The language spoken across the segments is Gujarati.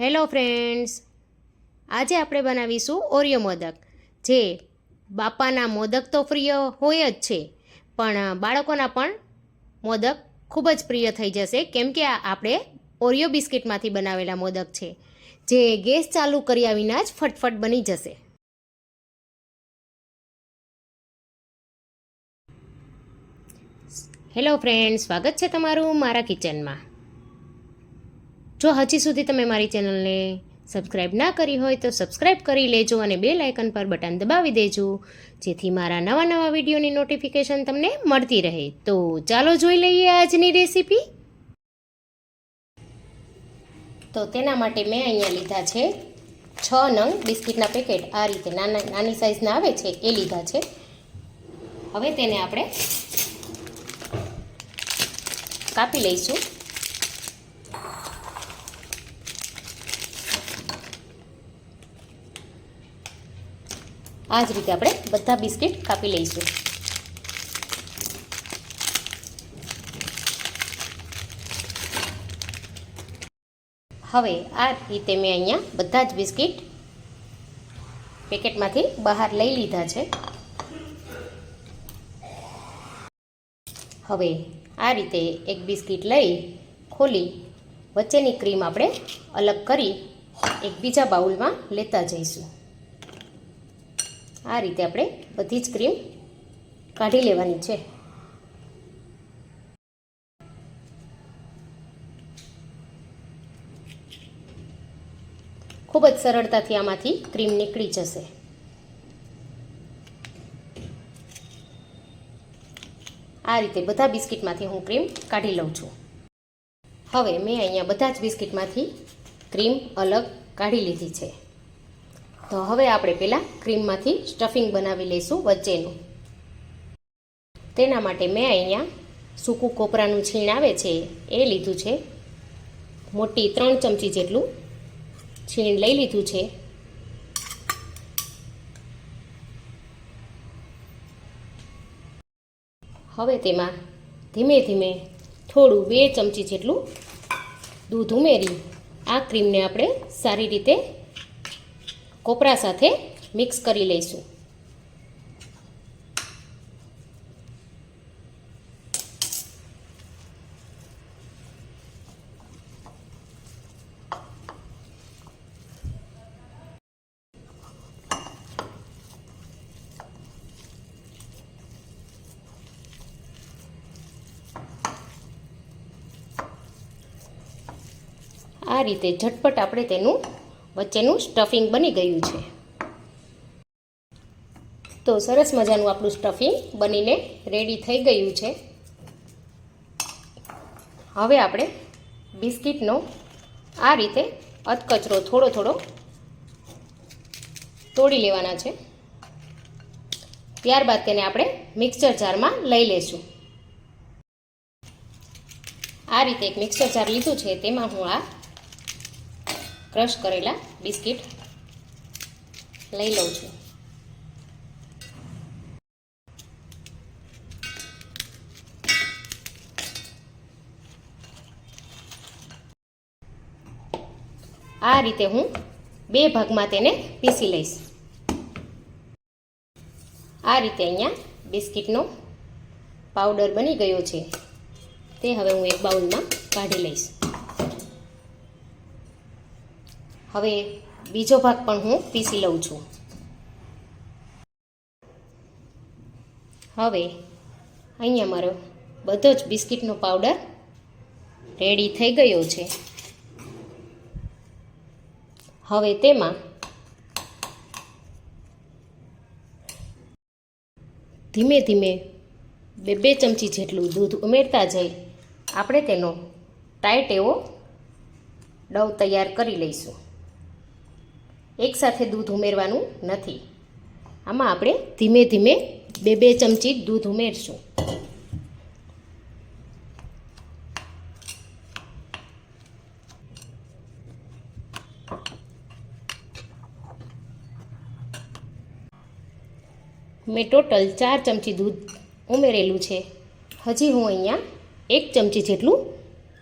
હેલો ફ્રેન્ડ્સ, આજે આપણે બનાવીશું ઓરિયો મોદક. જે બાપાના મોદક તો પ્રિય હોય જ છે, પણ બાળકોના પણ મોદક ખૂબ જ પ્રિય થઈ જશે, કેમ કે આ આપણે ઓરિયો બિસ્કિટમાંથી બનાવેલા મોદક છે, જે ગેસ ચાલુ કર્યા વિના જ ફટફટ બની જશે. હેલો ફ્રેન્ડ્સ, સ્વાગત છે તમારું મારા કિચનમાં. જો હજી સુધી તમે મારી ચેનલને સબસ્ક્રાઈબ ના કરી હોય તો સબસ્ક્રાઈબ કરી લેજો અને બેલ આઇકન પર બટન દબાવી દેજો, જેથી મારા નવા વિડીયોની નોટિફિકેશન તમને મળતી રહે. તો ચાલો જોઈ લઈએ આજની રેસીપી. તો તેના માટે મેં અહીંયા લીધા છે 6 નંગ બિસ્કિટના પેકેટ. આ રીતે નાની સાઈઝના આવે છે એ લીધા છે. હવે તેને આપણે કાપી લઈશું. આ જ રીતે આપણે બધા બિસ્કિટ કાપી લઈશું. હવે આ રીતે મેં અહીંયા બધા જ બિસ્કિટ પેકેટમાંથી બહાર લઈ લીધા છે. હવે આ રીતે એક બિસ્કિટ લઈ ખોલી વચ્ચેની ક્રીમ આપણે અલગ કરી એક બીજા બાઉલમાં લેતા જઈશું. આ રીતે આપણે બધી જ ક્રીમ કાઢી લેવાની છે. ખૂબ જ સરળતાથી આમાંથી ક્રીમ નીકળી જશે. આ રીતે બધા બિસ્કિટમાંથી હું ક્રીમ કાઢી લઉં છું. હવે મેં અહીંયા બધા જ બિસ્કિટમાંથી ક્રીમ અલગ કાઢી લીધી છે. તો હવે આપણે પહેલાં ક્રીમમાંથી સ્ટફિંગ બનાવી લઈશું વચ્ચેનું. તેના માટે મેં અહીંયા સૂકું કોપરાનું છીણ આવે છે એ લીધું છે. મોટી 3 ચમચી જેટલું છીણ લઈ લીધું છે. હવે તેમાં ધીમે ધીમે થોડું 2 ચમચી જેટલું દૂધ ઉમેરી આ ક્રીમને આપણે સારી રીતે કોપરા સાથે મિક્સ કરી લઈશું. આ રીતે ઝટપટ આપણે તેનું વચ્ચેનું સ્ટફિંગ બની ગયું છે. તો સરસ મજાનું આપણું સ્ટફિંગ બનીને રેડી થઈ ગયું છે. હવે આપણે બિસ્કિટનો આ રીતે અધકચરો થોડો તોડી લેવાના છે. ત્યારબાદ તેને આપણે મિક્સર જારમાં લઈ લઈશું. આ રીતે એક મિક્સર જાર લીધું છે, તેમાં હું આ ક્રશ કરેલા બિસ્કિટ લઈ લઉં છું. આ રીતે હું 2 ભાગમાં તેને પીસી લઈશ. આ રીતે અહીંયા બિસ્કિટનો પાવડર બની ગયો છે. તે હવે હું એક બાઉલમાં કાઢી લઈશ. હવે બીજો ભાગ પણ હું પીસી લઉં છું. હવે અહીંયા મારો બધો જ બિસ્કિટનો પાવડર રેડી થઈ ગયો છે. હવે તેમાં ધીમે ધીમે 2 ચમચી જેટલું દૂધ ઉમેરતા જઈ આપણે તેનો ટાઈટ એવો ડવ તૈયાર કરી લઈશું. એકસાથે દૂધ ઉમેરવાનું નથી. આમાં આપણે ધીમે ધીમે 2 ચમચી દૂધ ઉમેરશું. મેં ટોટલ 4 ચમચી દૂધ ઉમેરેલું છે. હજી હું અહીંયા 1 ચમચી જેટલું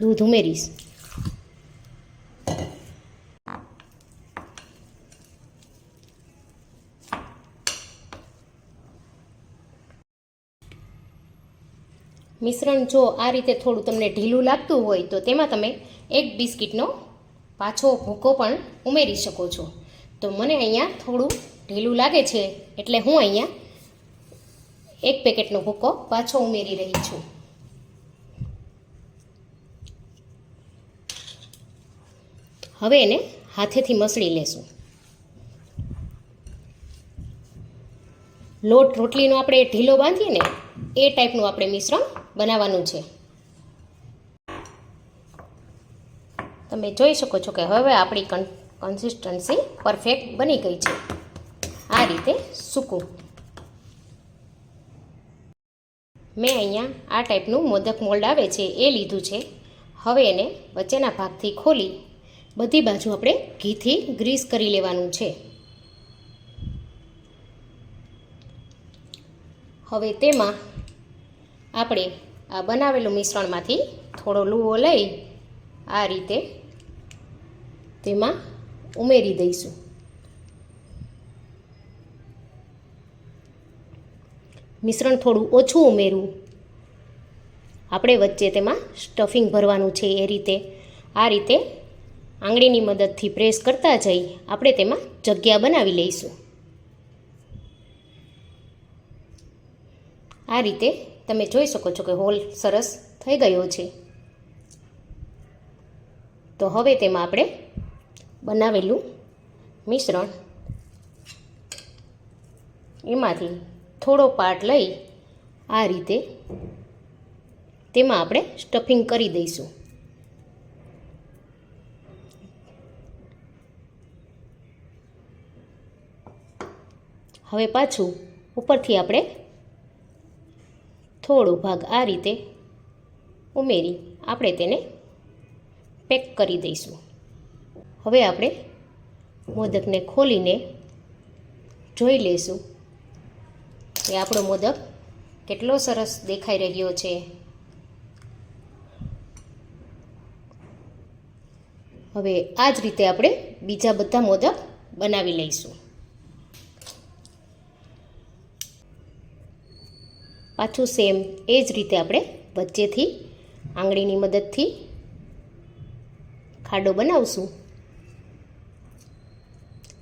દૂધ ઉમેરીશ. મિશ્રણ જો આ રીતે થોડું તમને ઢીલું લાગતું હોય તો તેમાં તમે એક બિસ્કિટનો પાછો ભૂકો પણ ઉમેરી શકો છો. તો મને અહીંયા થોડું ઢીલું લાગે છે એટલે હું અહીંયા એક પેકેટનો ભૂકો પાછો ઉમેરી રહી છું. હવે એને હાથેથી મસળી લેશું. લોટ રોટલીનો આપણે ઢીલો બાંધીએ ને એ ટાઈપનું આપણે મિશ્રણ બનાવવાનું છે. તમે જોઈ શકો છો કે હવે આપણી કન્સિસ્ટન્સી પરફેક્ટ બની ગઈ છે. આ રીતે સૂકું મેં અહીંયા આ ટાઈપનું મોદક મોલ્ડ આવે છે એ લીધું છે. હવે એને વચ્ચેના ભાગથી ખોલી બધી બાજુ આપણે ઘીથી ગ્રીસ કરી લેવાનું છે. હવે તેમાં આપણે આ બનાવેલું મિશ્રણમાંથી થોડો લૂવો લઈ આ રીતે તેમાં ઉમેરી દઈશું. મિશ્રણ થોડું ઓછું ઉમેરવું. આપણે વચ્ચે તેમાં સ્ટફિંગ ભરવાનું છે એ રીતે આ રીતે આંગળીની મદદથી પ્રેસ કરતા જઈ આપણે તેમાં જગ્યા બનાવી લઈશું. આ રીતે તમે જોઈ શકો છો કે હોલ સરસ થઈ ગયો છે. તો હવે તેમાં આપણે બનાવેલું મિશ્રણ એમાંથી થોડો પાર્ટ લઈ આ રીતે તેમાં આપણે સ્ટફિંગ કરી દઈશું. હવે પાછું ઉપરથી આપણે થોડો ભાગ આ રીતે ઉમેરી આપણે તેને પેક કરી દઈશું. હવે આપણે મોદકને ખોલીને જોઈ લઈશું કે આપણો મોદક કેટલો સરસ દેખાઈ રહ્યો છે. હવે આ જ રીતે આપણે બીજા બધા મોદક બનાવી લઈશું. પાછું સેમ એ જ રીતે આપણે વચ્ચેથી આંગળીની મદદથી ખાડો બનાવશું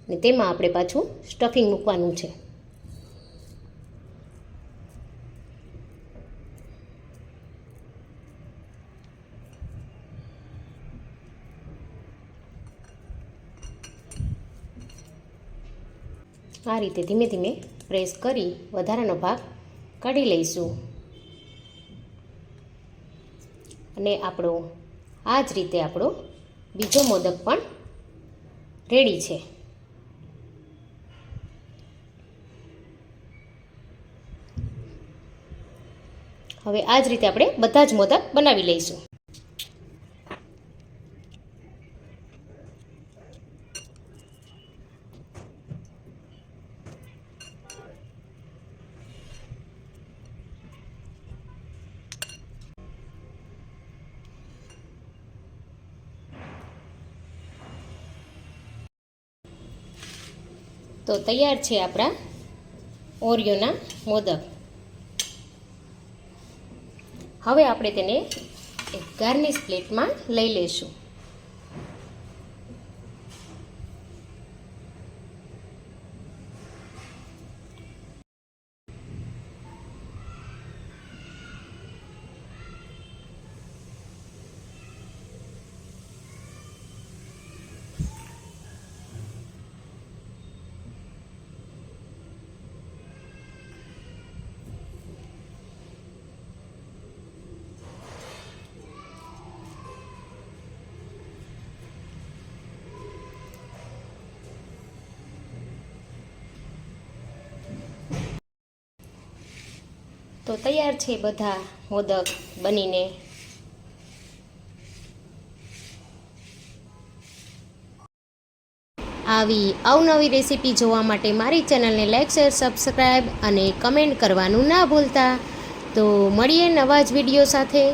અને તેમાં આપણે પાછું સ્ટફિંગ મૂકવાનું છે. આ રીતે ધીમે ધીમે પ્રેસ કરી વધારાનો ભાગ કાઢી લઈશું અને આપણો આ જ રીતે આપણો બીજો મોદક પણ રેડી છે. હવે આ જ રીતે આપણે બધા જ મોદક બનાવી લઈશું. તો તૈયાર છે આપણા ઓરિયોના મોદક. હવે આપણે તેને એક ગાર્નિશ પ્લેટમાં લઈ લઈશું. તો તૈયાર છે બધા મોદક બનીને. આવી અવનવી રેસીપી જોવા માટે મારી ચેનલને લાઈક, શેર, સબસ્ક્રાઈબ અને કમેન્ટ કરવાનું ના ભૂલતા. તો મળીએ નવા જ વિડીયો સાથે.